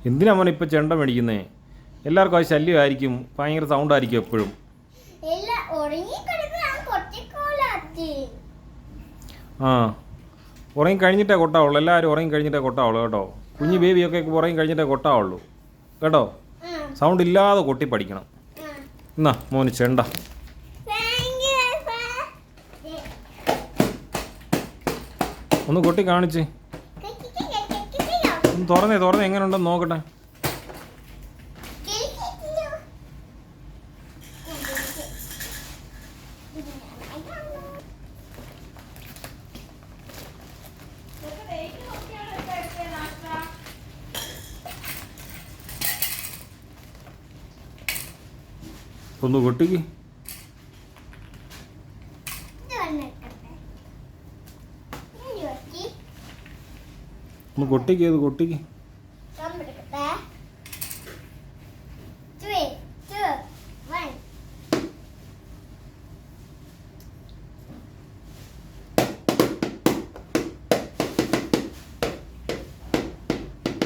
എന്തിനാ മോനെ ഇപ്പം ചെണ്ട മേടിക്കുന്നേ? എല്ലാവർക്കും അത് ശല്യമായിരിക്കും, ഭയങ്കര സൗണ്ടായിരിക്കും എപ്പോഴും. ആ, ഉറങ്ങി കഴിഞ്ഞിട്ടേ കൊട്ടാവുള്ളൂ. എല്ലാവരും ഉറങ്ങി കഴിഞ്ഞിട്ടേ കൊട്ടാവുള്ളൂ കേട്ടോ. കുഞ്ഞു ബേബിയൊക്കെ ഉറങ്ങി കഴിഞ്ഞിട്ടേ കൊട്ടാവുള്ളൂ കേട്ടോ. സൗണ്ട് ഇല്ലാതെ കൊട്ടി പഠിക്കണം. എന്നാ മോന് ചെണ്ട. ഒന്ന് കൊട്ടി കാണിച്ച്. ഒന്ന് തുറന്നേ എങ്ങനെ ഉണ്ടെന്ന് നോക്കട്ടെ. ഒന്ന് കൊട്ടിക്ക്. ഒന്ന് കൊട്ടിക്ക്, അത് കൊട്ടിക്ക്.